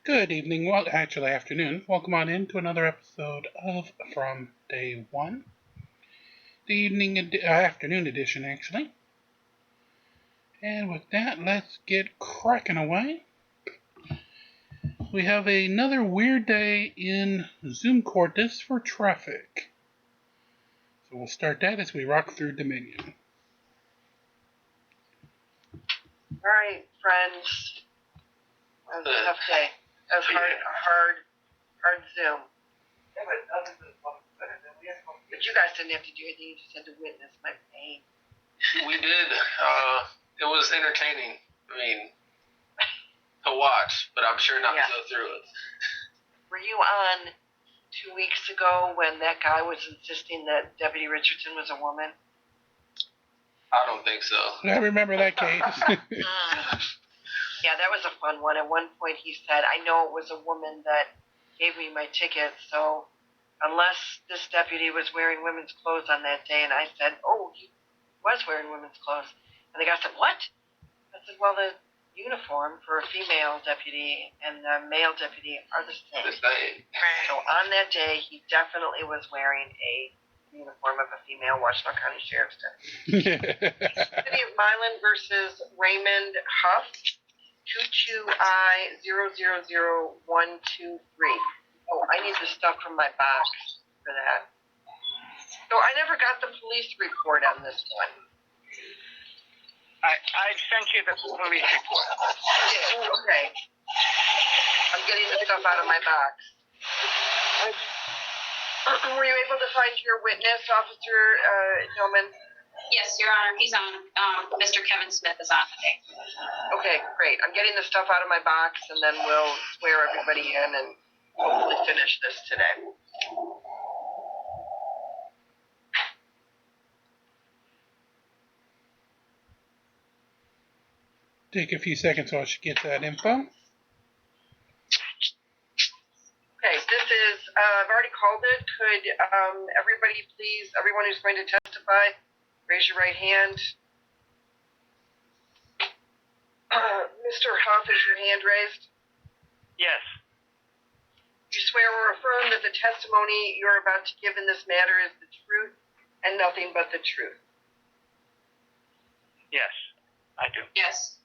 Good evening, well, actually afternoon. Welcome on in to another episode of From Day One. The afternoon edition, actually. And with that, let's get cracking away. We have another weird day in Zoom Cortis for traffic. So we'll start that as we rock through Dominion. Alright, friends. That was a tough day. That was hard Zoom. But you guys didn't have to do anything, you just had to witness my pain. We did. It was entertaining. I mean, to watch, but I'm sure not to go through it. Were you on 2 weeks ago when that guy was insisting that Deputy Richardson was a woman? I don't think so. I remember that case. Yeah, that was a fun one. At one point he said, I know it was a woman that gave me my ticket, so unless this deputy was wearing women's clothes on that day, and I said, oh, he was wearing women's clothes. And the guy said, what? I said, well, the uniform for a female deputy and the male deputy are the same. The same. So on that day, he definitely was wearing a uniform of a female Washington County Sheriff's deputy. City of Milan versus Raymond Huff, 22I000123. Oh, I need the stuff from my box for that. So I never got the police report on this one. I sent you the police report. Okay. I'm getting the stuff out of my box. Were you able to find your witness, Officer Tillman? Yes, Your Honor. He's on. Mr. Kevin Smith is on today. Okay, great. I'm getting the stuff out of my box, and then we'll swear everybody in and hopefully finish this today. Take a few seconds while she gets that info. Okay, this is, I've already called it. Could everybody please, everyone who's going to testify, raise your right hand. Mr. Huff, is your hand raised? Yes. You swear or affirm that the testimony you're about to give in this matter is the truth and nothing but the truth? Yes, I do. Yes.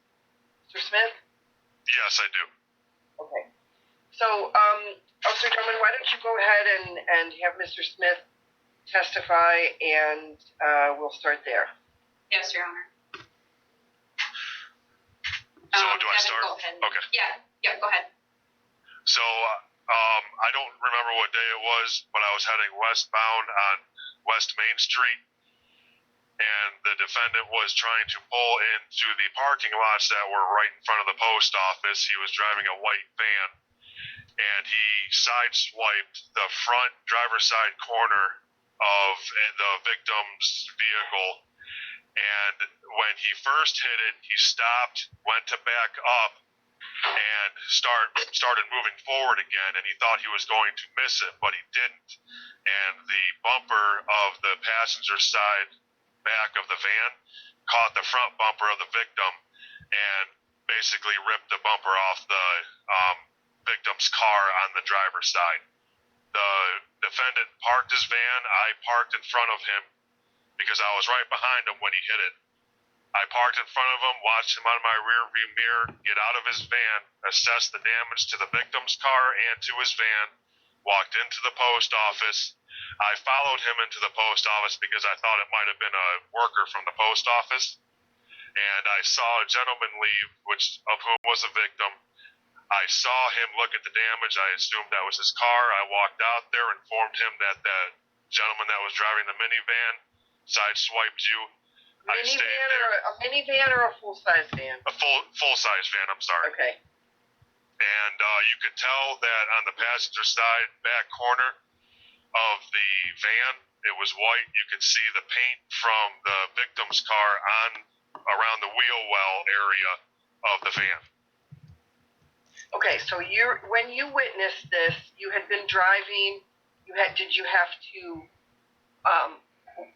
Mr. Smith? Yes, I do. Okay. So, Officer Drummond, why don't you go ahead and have Mr. Smith testify, and we'll start there. Yes, Your Honor. So do I Kevin, start? Go ahead. Okay. Yeah, go ahead. So I don't remember what day it was, but I was heading westbound on West Main Street, and the defendant was trying to pull into the parking lots that were right in front of the post office. He was driving a white van, and he sideswiped the front driver's side corner of the victim's vehicle. And when he first hit it, he stopped, went to back up, and started moving forward again, and he thought he was going to miss it, but he didn't. And the bumper of the passenger side back of the van caught the front bumper of the victim and basically ripped the bumper off the victim's car on the driver's side. The defendant parked his van. I parked in front of him because I was right behind him when he hit it. I parked in front of him, watched him out of my rear view mirror, get out of his van, assess the damage to the victim's car and to his van, walked into the post office. I followed him into the post office because I thought it might have been a worker from the post office. And I saw a gentleman leave, of whom was a victim. I saw him look at the damage. I assumed that was his car. I walked out there, informed him that the gentleman that was driving the minivan sideswiped you. I stayed there. A minivan or a full-size van? A full-size van, I'm sorry. Okay. And you could tell that on the passenger side back corner of the van, it was white. You could see the paint from the victim's car around the wheel well area of the van. Okay, so when you witnessed this, you had been driving. Did you have to?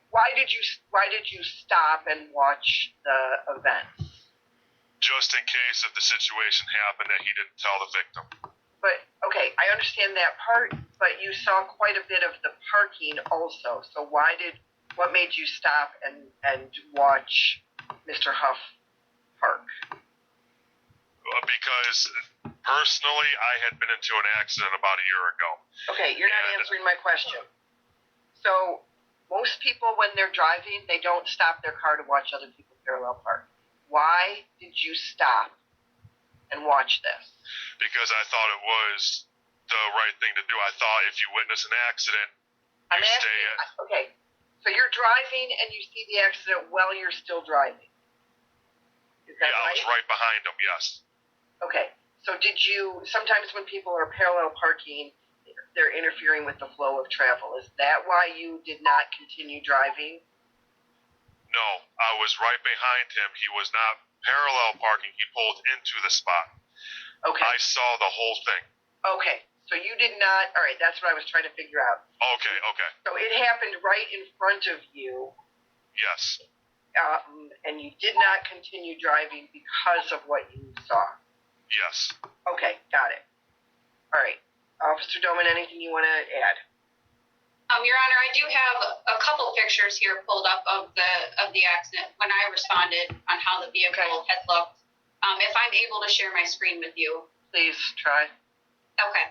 Why did you stop and watch the event? Just in case if the situation happened that he didn't tell the victim. But, okay, I understand that part, but you saw quite a bit of the parking also. So what made you stop and watch Mr. Huff park? Because personally, I had been into an accident about a year ago. Okay, you're not answering my question. So most people, when they're driving, they don't stop their car to watch other people parallel park. Why did you stop and watch this? Because I thought it was the right thing to do. I thought if you witness an accident, I'm asking, okay, so you're driving and you see the accident while you're still driving. Is that right? I was right behind him, yes. Okay, so sometimes when people are parallel parking, they're interfering with the flow of travel. Is that why you did not continue driving? No, I was right behind him. He was not parallel parking. He pulled into the spot. Okay. I saw the whole thing. Okay, so you did not, all right, that's what I was trying to figure out. Okay. So it happened right in front of you. Yes. And you did not continue driving because of what you saw. Yes. Okay, got it. All right. Officer Doman, anything you want to add? Your Honor, I do have a couple pictures here pulled up of the accident when I responded on how the vehicle had looked. If I'm able to share my screen with you. Please try. Okay.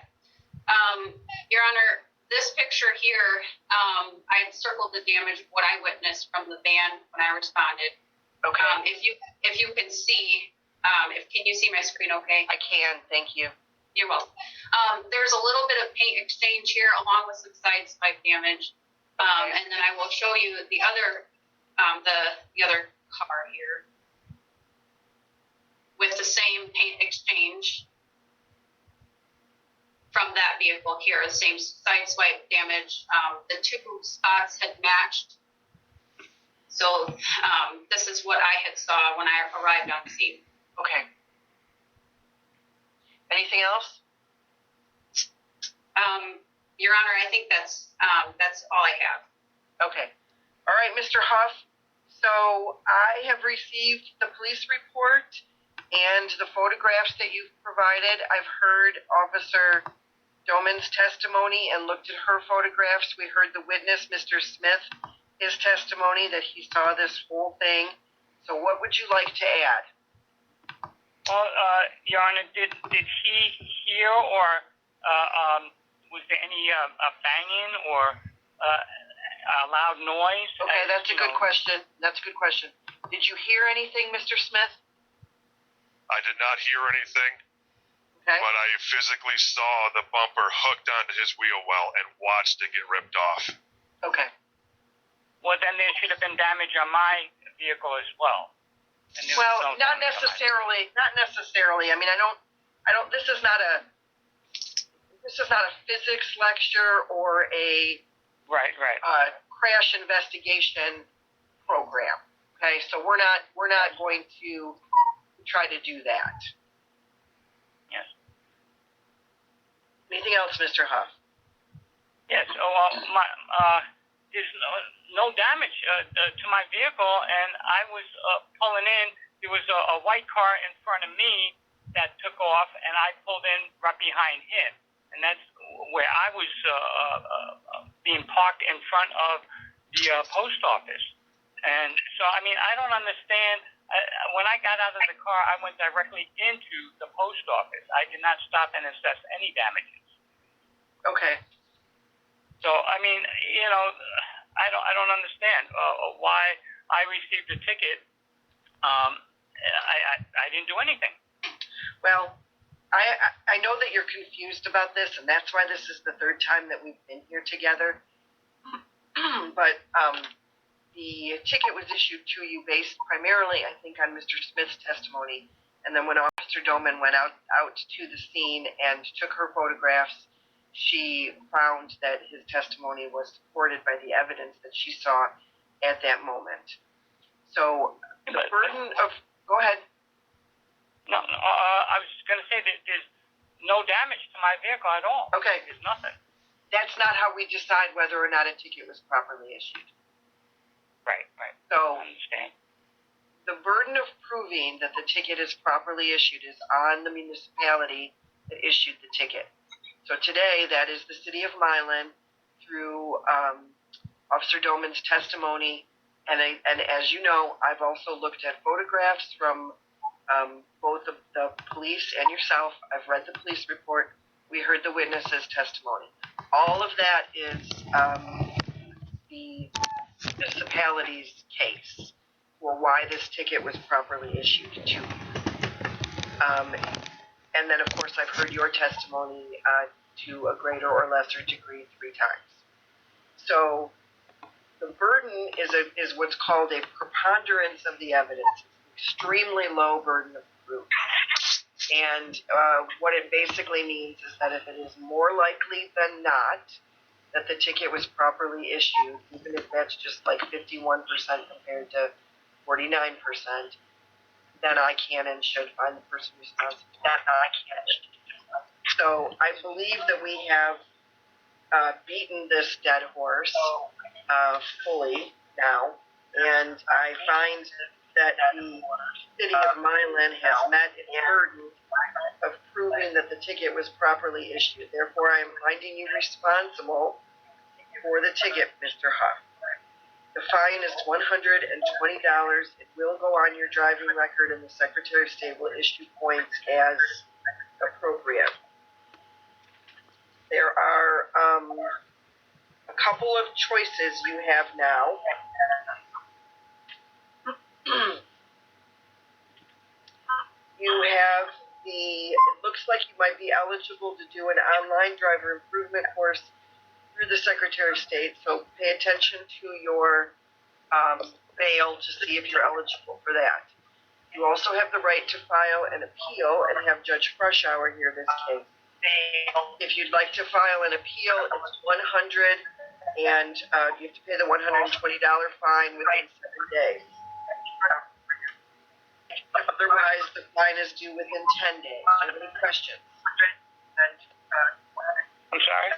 Your Honor, this picture here, I had circled the damage, what I witnessed from the van when I responded. Okay. If you can see, can you see my screen okay? I can, thank you. You're welcome. There's a little bit of paint exchange here along with some side swipe damage. And then I will show you the other car here with the same paint exchange from that vehicle here, the same side swipe damage. The two spots had matched. So this is what I had saw when I arrived on scene. Okay. Anything else? Your Honor, I think that's all I have. Okay. All right, Mr. Huff. So I have received the police report and the photographs that you've provided. I've heard Officer Doman's testimony and looked at her photographs. We heard the witness, Mr. Smith, his testimony that he saw this whole thing. So what would you like to add? Well, Your Honor, did he hear or was there any banging or loud noise? Okay, that's a good question. Did you hear anything, Mr. Smith? I did not hear anything, Okay. but I physically saw the bumper hooked onto his wheel well and watched it get ripped off. Okay. Well, then there should have been damage on my vehicle as well. Well, not necessarily. Not necessarily. I mean, I don't. This is not a physics lecture or a right. Crash investigation program. Okay, so we're not going to try to do that. Yes. Anything else, Mr. Huff? Yes. There's no damage to my vehicle, and I was pulling in. There was a white car in front of me that took off, and I pulled in right behind him, and that's where I was being parked in front of the post office. And so, I mean, I don't understand. When I got out of the car, I went directly into the post office. I did not stop and assess any damages. Okay. So, I mean, I don't understand why I received a ticket. I didn't do anything. Well, I know that you're confused about this, and that's why this is the third time that we've been here together. But the ticket was issued to you based primarily, I think, on Mr. Smith's testimony. And then when Officer Doman went out to the scene and took her photographs, she found that his testimony was supported by the evidence that she saw at that moment. So the burden of... Go ahead. No, I was just going to say that there's no damage to my vehicle at all. Okay. There's nothing. That's not how we decide whether or not a ticket was properly issued. Right. So I understand. the burden of proving that the ticket is properly issued is on the municipality that issued the ticket. So today, that is the city of Milan through Officer Doman's testimony. And as you know, I've also looked at photographs from both the police and yourself. I've read the police report. We heard the witness's testimony. All of that is the municipality's case for why this ticket was properly issued to you. And then, of course, I've heard your testimony to a greater or lesser degree 3 times. So the burden is what's called a preponderance of the evidence. It's an extremely low burden of proof. And what it basically means is that if it is more likely than not that the ticket was properly issued, even if that's just like 51% compared to 49%, then I can and should find the person responsible. So I believe that we have beaten this dead horse fully now, and I find that the city of Milan has met its burden of proving that the ticket was properly issued. Therefore, I am finding you responsible for the ticket, Mr. Huff. The fine is $120. It will go on your driving record, and the Secretary of State will issue points as appropriate. There are a couple of choices you have now. You have it looks like you might be eligible to do an online driver improvement course through the Secretary of State, so pay attention to your mail to see if you're eligible for that. You also have the right to file an appeal and have Judge Freshour hear this case. If you'd like to file an appeal, it's $100, and you have to pay the $120 fine within 7 days. Otherwise, the fine is due within 10 days. Do you have any questions? I'm sorry?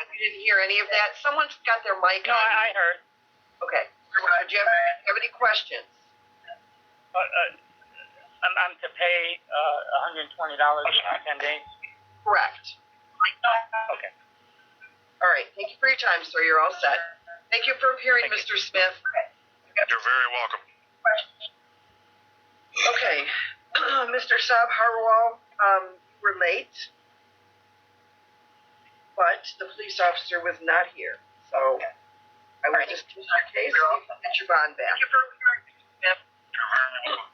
You didn't hear any of that? Someone's got their mic on. No, I heard. Okay. Do you have any questions? I'm to pay $120 in 10 days? Correct. Okay. All right. Thank you for your time, sir. You're all set. Thank you for appearing, Thank Mr. Smith. You're very welcome. Okay. Mr. Saab Harwal, you were late, but the police officer was not here. So I will just dismiss your case and you can get your bond back.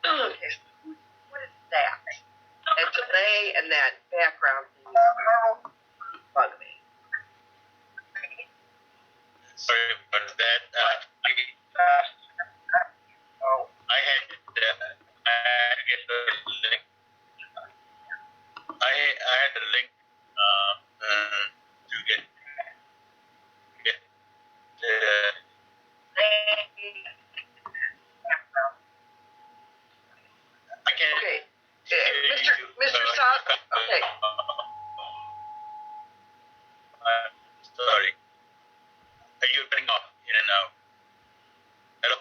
Okay, so what is that? That delay and that background thing bug me. Sorry about that. I had to get the link. I had the link to get I can't. Okay, Mr. Saab. Okay. Sorry. Are you cutting off in and out? Hello.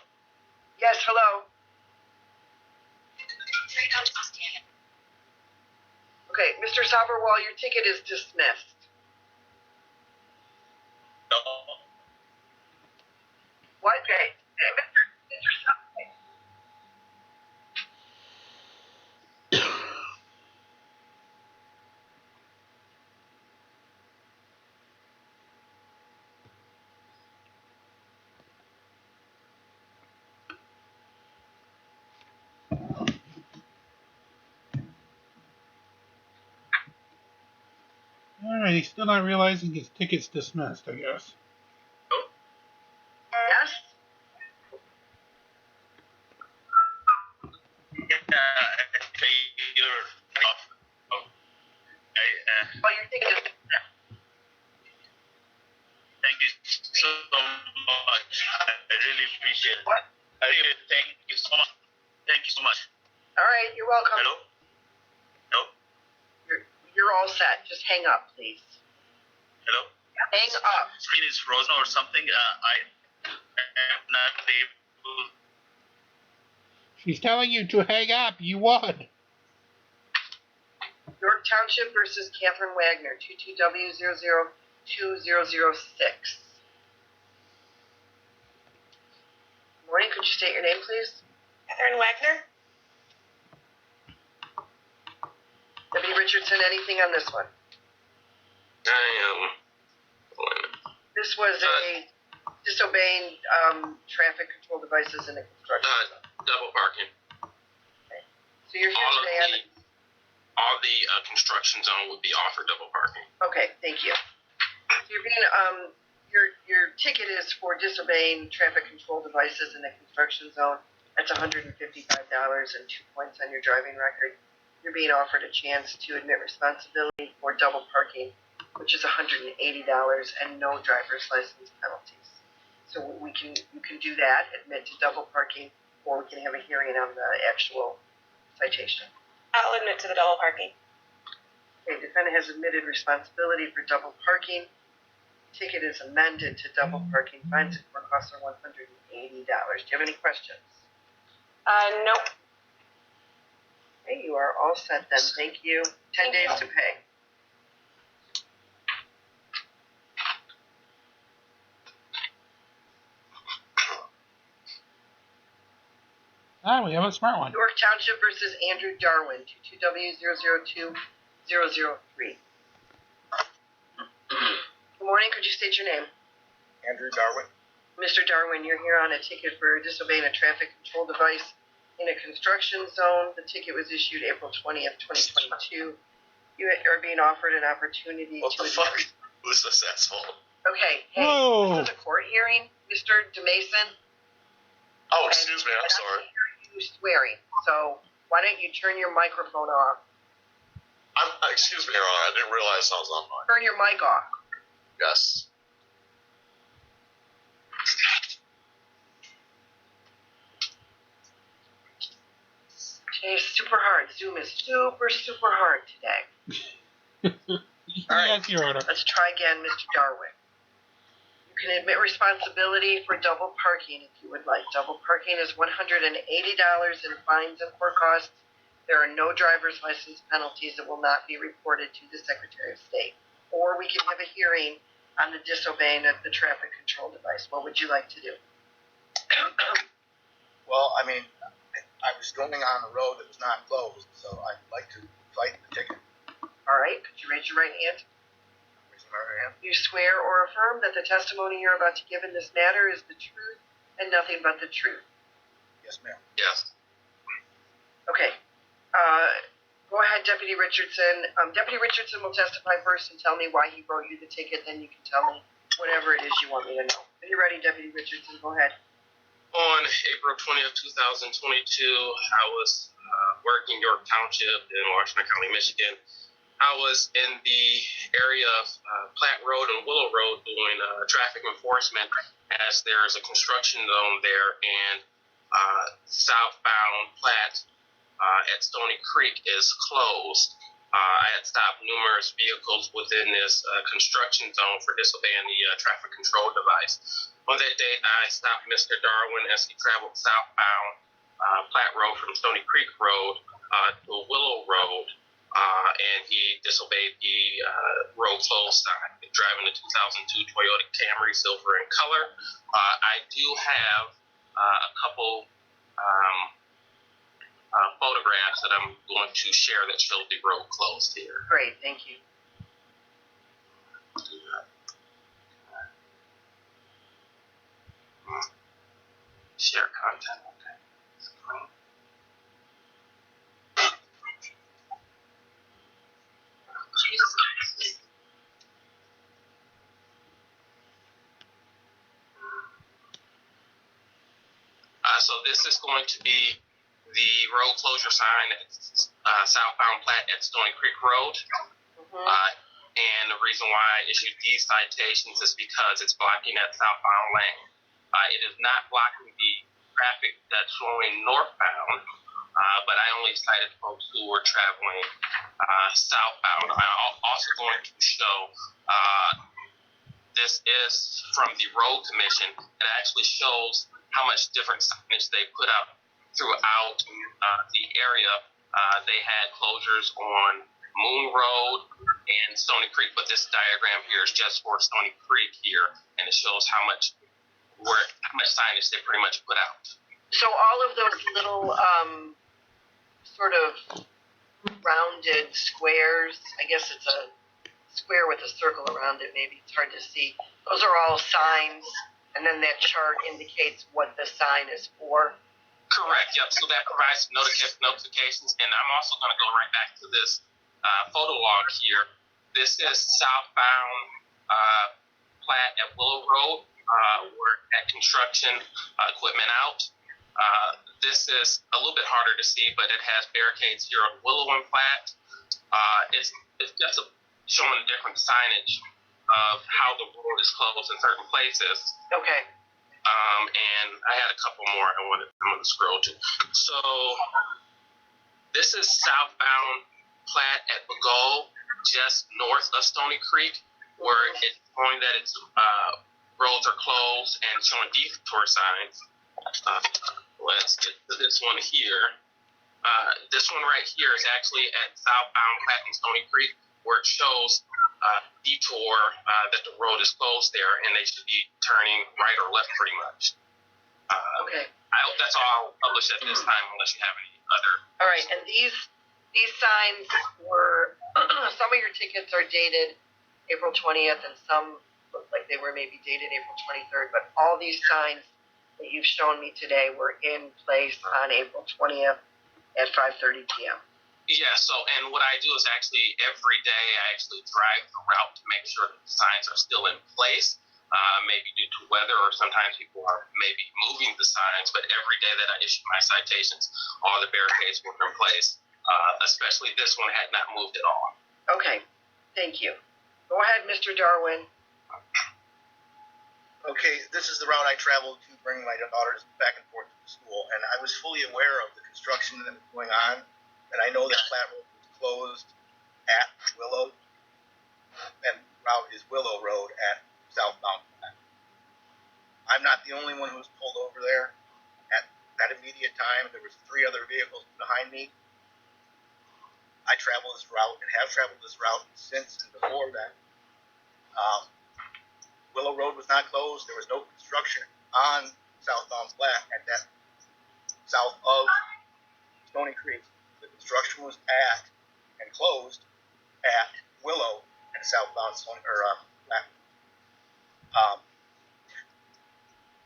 Yes. Hello. Okay, Mr. Saberwal, your ticket is dismissed. No. What? Okay. Mr. Saberwal. Alright, he's still not realizing his ticket's dismissed, I guess. Yes? You're off. Well, your ticket is dismissed. Thank you so much. I really appreciate it. What? I really thank you so much. Thank you so much. All right, you're welcome. Hello? Hello? You're all set. Just hang up, please. Hello? Hang up. Screen is frozen or something. I am not able. She's telling you to hang up. You won. York Township versus Catherine Wagner, 22W002006. Morning, could you state your name, please? Catherine Wagner? Deputy Richardson, anything on this one? I am. This was a disobeying traffic control devices in a construction zone. Double parking. Okay. So you're here today on all the construction zone would be offered double parking. Okay, thank you. So you're being your ticket is for disobeying traffic control devices in a construction zone. That's $155 and 2 points on your driving record. You're being offered a chance to admit responsibility for double parking, which is $180 and no driver's license penalties. So you can do that, admit to double parking, or we can have a hearing on the actual citation. I'll admit to the double parking. Okay, defendant has admitted responsibility for double parking. Ticket is amended to double parking. Fines and court costs are $180. Do you have any questions? Nope. Okay, you are all set then. Thank you. 10 days to pay. We have a smart one. York Township versus Andrew Darwin, 22W002003. Good morning. Could you state your name? Andrew Darwin. Mr. Darwin, you're here on a ticket for disobeying a traffic control device in a construction zone. The ticket was issued April 20th, 2022. You are being offered an opportunity What to... the fuck? Who's this asshole? Okay, hey, Whoa. this is a court hearing, Mr. DeMason. Oh, excuse me, I'm sorry. You swearing, so why don't you turn your microphone off? Excuse me, Your Honor, I didn't realize I was on mine. Turn your mic off. Yes. Today's super hard. Zoom is super hard today. Yes, Your Honor. Let's try again, Mr. Darwin. You can admit responsibility for double parking if you would like. Double parking is $180 in fines and court costs. There are no driver's license penalties that will not be reported to the Secretary of State. Or we can have a hearing on the disobeying of the traffic control device. What would you like to do? Well, I mean, I was going on a road that was not closed, so I'd like to fight the ticket. All right, could you raise your right hand? Raising my right hand. You swear or affirm that the testimony you're about to give in this matter is the truth and nothing but the truth. Yes, ma'am. Yes. Okay. Go ahead, Deputy Richardson. Deputy Richardson will testify first and tell me why he wrote you the ticket. Then you can tell me whatever it is you want me to know. Are you ready, Deputy Richardson? Go ahead. On April 20th, 2022, I was working York Township in Washington County, Michigan. I was in the area of Platte Road and Willow Road doing traffic enforcement as there's a construction zone there, and southbound Platte at Stony Creek is closed. I had stopped numerous vehicles within this construction zone for disobeying the traffic control device. On that date, I stopped Mr. Darwin as he traveled southbound Platte Road from Stony Creek Road to Willow Road, and he disobeyed the road closed sign, driving a 2002 Toyota Camry, silver in color. I do have a couple photographs that I'm going to share that show the road closed here. Great, thank you. Share content. Okay. So this is going to be the road closure sign at southbound Platte at Stony Creek Road. And the reason why I issued these citations is because it's blocking that southbound lane. It is not blocking the traffic that's flowing northbound, but I only cited folks who were traveling southbound. I'm also going to show this is from the Road Commission. It actually shows how much different signage they put up throughout the area. They had closures on Moon Road and Stony Creek, but this diagram here is just for Stony Creek here, and it shows how much signage they pretty much put out. So all of those little sort of rounded squares, I guess it's a square with a circle around it, maybe it's hard to see. Those are all signs, and then that chart indicates what the sign is for. Correct, yep, so that provides notifications, and I'm also going to go right back to this photo log here. This is southbound plat at Willow Road. We're at construction equipment out. This is a little bit harder to see, but it has barricades here on Willow and Platte. It's just showing different signage of how the road is closed in certain places. Okay. And I had a couple more I'm going to scroll to. So this is southbound Platte at Bagole, just north of Stony Creek, where it's showing that its roads are closed and showing detour signs. Let's get to this one here. This one right here is actually at southbound Platte and Stony Creek, where it shows detour that the road is closed there, and they should be turning right or left pretty much. Okay. That's all I'll publish at this time, unless you have any other. All right, and these signs were some of your tickets are dated April 20th, and some look like they were maybe dated April 23rd. But all these signs that you've shown me today were in place on April 20th at 5:30 p.m. Yeah, so, and what I do is actually every day I actually drive the route to make sure that the signs are still in place, maybe due to weather, or sometimes people are maybe moving the signs, but every day that I issue my citations, all the barricades were in place, especially this one had not moved at all. Okay, thank you. Go ahead, Mr. Darwin. Okay, this is the route I traveled to bring my daughters back and forth to school, and I was fully aware of the construction that was going on, and I know that Platte Road was closed at Willow, and route is Willow Road at southbound Platte. I'm not the only one who was pulled over there. At that immediate time, there was 3 other vehicles behind me. I travel this route and have traveled this route since and before that. Willow Road was not closed. There was no construction on southbound Platte at that south of Stony Creek. The construction was at and closed at Willow and southbound Platte.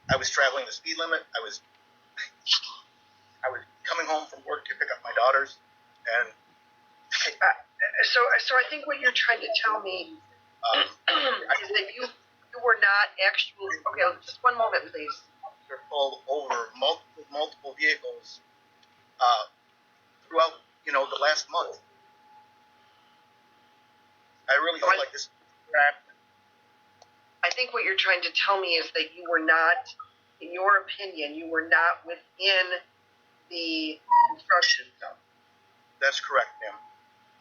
I was traveling the speed limit. I was coming home from work to pick up my daughters, and So I think what you're trying to tell me is that you were not actually. Okay, just one moment, please. They're pulled over multiple vehicles throughout the last month. I really feel like this. I think what you're trying to tell me is that you were not, in your opinion, you were not within the construction zone. That's correct, ma'am.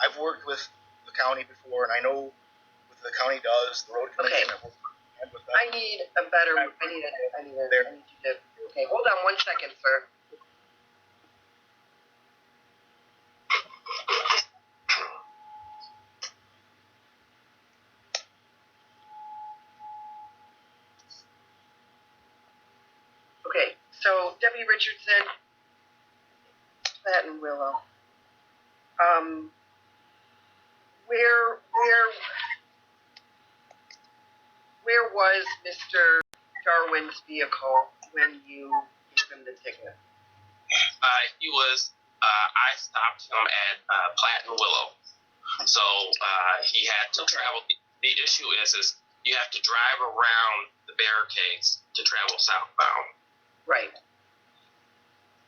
I've worked with the county before, and I know what the county does. The road commission. Okay. I need a better. I need you to. Okay, hold on 1 second, sir. Okay, so Debbie Richardson, Platte and Willow. Where was Mr. Darwin's vehicle when you gave him the ticket? He was. I stopped him at Platte and Willow, so he had to travel. The issue is you have to drive around the barricades to travel southbound. Right.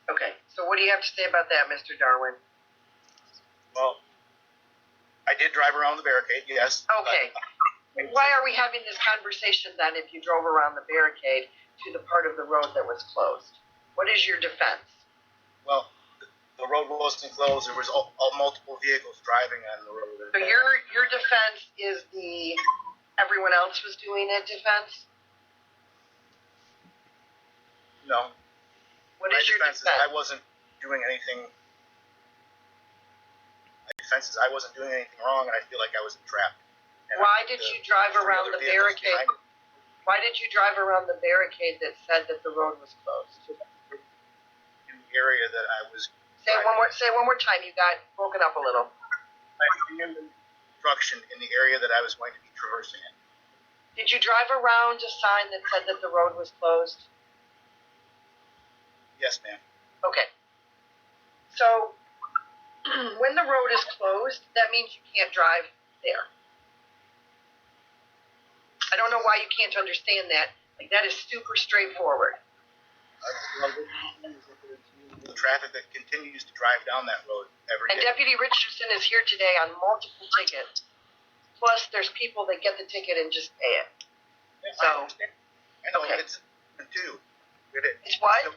Okay. So what do you have to say about that, Mr. Darwin? Well, I did drive around the barricade, yes. Okay. Why are we having this conversation then if you drove around the barricade to the part of the road that was closed? What is your defense? Well, the road wasn't closed. There was multiple vehicles driving on the road. So your defense is everyone else was doing it defense? No. What is your defense? I wasn't doing anything. My sense is I wasn't doing anything wrong, and I feel like I was entrapped. And Why did you drive around the barricade? behind- Why did you drive around the barricade that said that the road was closed? in the area that I was Say it one more time. You got broken up a little. construction in the area that I was going to be traversing it. Did you drive around a sign that said that the road was closed? Yes, ma'am. Okay. So, when the road is closed, that means you can't drive there. I don't know why you can't understand that. Like, that is super straightforward. The traffic that continues to drive down that road every And day. Deputy Richardson is here today on multiple tickets. Plus, there's people that get the ticket and just pay it. So, I know, okay. it's too. It's what?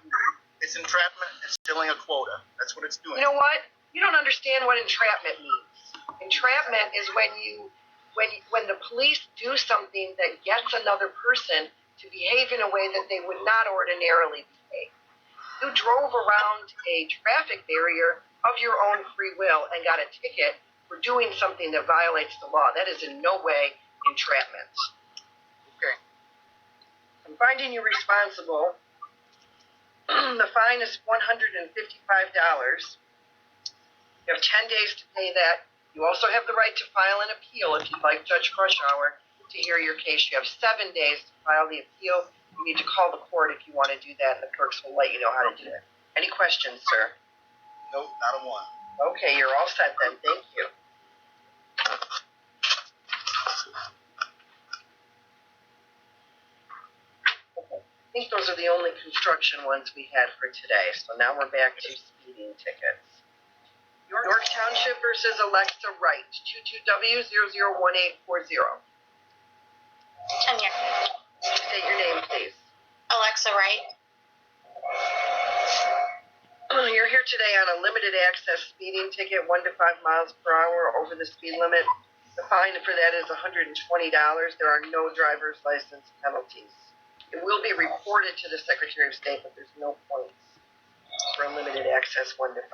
It's entrapment. It's stealing a quota. That's what it's doing. You know what? You don't understand what entrapment means. Entrapment is when the police do something that gets another person to behave in a way that they would not ordinarily behave. You drove around a traffic barrier of your own free will and got a ticket for doing something that violates the law. That is in no way entrapment. Okay. I'm finding you responsible. The fine is $155. You have 10 days to pay that. You also have the right to file an appeal if you'd like Judge Crushhour to hear your case. You have 7 days to file the appeal. You need to call the court if you want to do that, and the clerks will let you know how to do it. Any questions, sir? Nope, not a one. Okay, you're all set then. Thank you. I think those are the only construction ones we had for today. So now we're back to speeding tickets. York Township versus Alexa Wright, 22W001840. Tanya. State your name, please. Alexa Wright. You're here today on a limited access speeding ticket, 1 to 5 miles per hour over the speed limit. The fine for that is $120. There are no driver's license penalties. It will be reported to the Secretary of State, but there's no points for a limited access 1 to 5.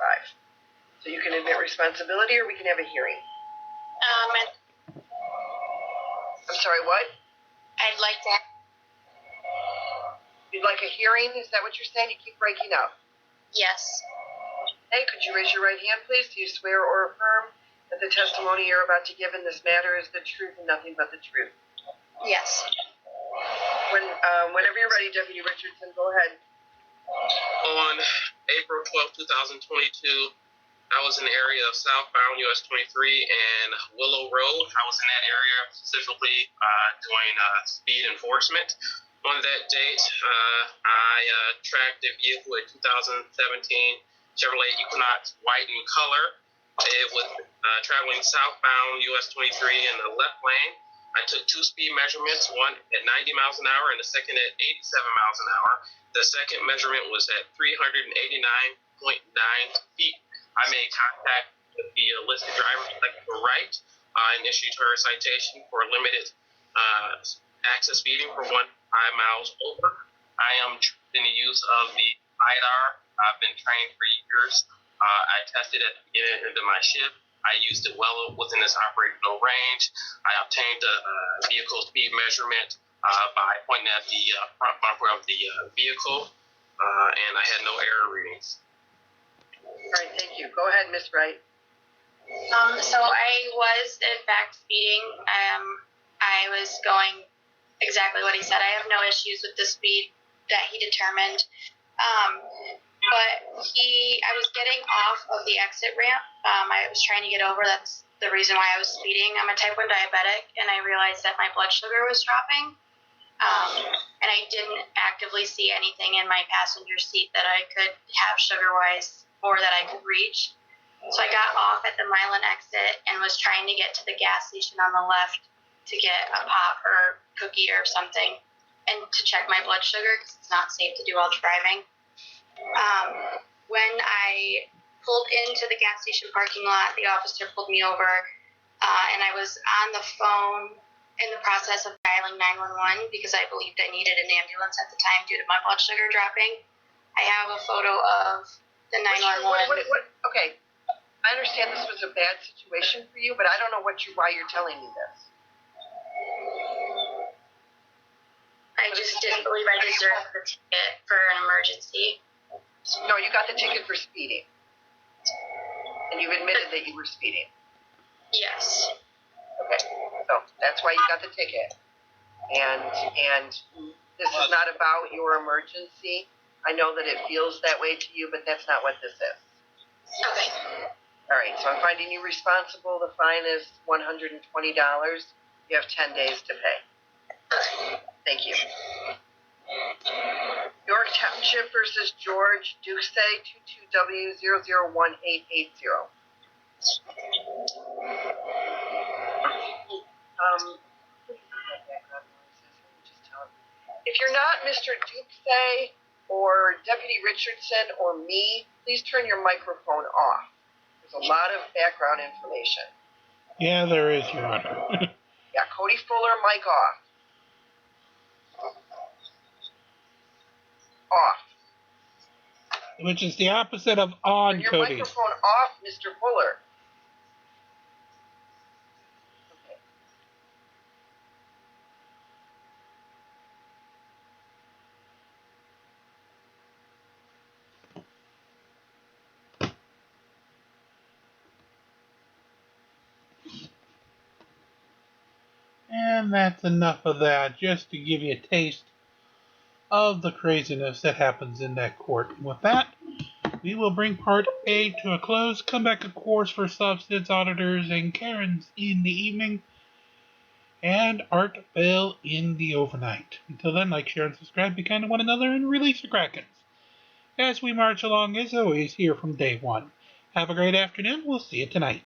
So you can admit responsibility, or we can have a hearing. I'm sorry, what? I'd like to. You'd like a hearing? Is that what you're saying? You keep breaking up. Yes. Hey, could you raise your right hand, please? Do you swear or affirm that the testimony you're about to give in this matter is the truth and nothing but the truth? Yes. Whenever you're ready, Deputy Richardson, go ahead. On April 12, 2022, I was in the area of southbound US 23 and Willow Road. I was in that area specifically doing speed enforcement. On that date, I tracked a vehicle, a 2017 Chevrolet Equinox, white in color. It was traveling southbound US 23 in the left lane. I took 2 speed measurements, one at 90 miles an hour and the second at 87 miles an hour. The second measurement was at 389.9 feet. I made contact with the listed driver to the right and issued her a citation for limited access speeding for 1 to 5 miles over. I am in the use of the LiDAR. I've been trained for years. I tested it at the beginning of my shift. I used it well within this operational range. I obtained a vehicle speed measurement by pointing at the front bumper of the vehicle, and I had no error readings. All right, thank you. Go ahead, Miss Wright. So I was in fact speeding. I was going exactly what he said. I have no issues with the speed that he determined. But I was getting off of the exit ramp. I was trying to get over. That's the reason why I was speeding. I'm a type 1 diabetic, and I realized that my blood sugar was dropping. And I didn't actively see anything in my passenger seat that I could have sugar-wise or that I could reach. So I got off at the Milan exit and was trying to get to the gas station on the left to get a pop or cookie or something and to check my blood sugar because it's not safe to do while driving. When I pulled into the gas station parking lot, the officer pulled me over, and I was on the phone in the process of dialing 911 because I believed I needed an ambulance at the time due to my blood sugar dropping. I have a photo of the 911. Okay. I understand this was a bad situation for you, but I don't know why you're telling me this. I just didn't believe I deserved the ticket for an emergency. No, you got the ticket for speeding. And you admitted that you were speeding. Yes. Okay, so that's why you got the ticket. And this is not about your emergency. I know that it feels that way to you, but that's not what this is. Okay. All right, so I'm finding you responsible. The fine is $120. You have 10 days to pay. Okay. Thank you. York Township versus George Duxey, 22W001880. If you're not Mr. Duxey or Deputy Richardson or me, please turn your microphone off. There's a lot of background information. Yeah, there is, Your Honor. Yeah, Cody Fuller, mic off. Off. Which is the opposite of on, Turn your Cody. microphone off, Mr. Fuller. Okay. And that's enough of that, just to give you a taste of the craziness that happens in that court. And with that, we will bring Part A to a close. Come back, of course, for substance auditors and Karens in the evening, and Art Bell in the overnight. Until then, like, share, and subscribe. Be kind to one another and release your Krakens. As we march along, as always, here from day one. Have a great afternoon. We'll see you tonight.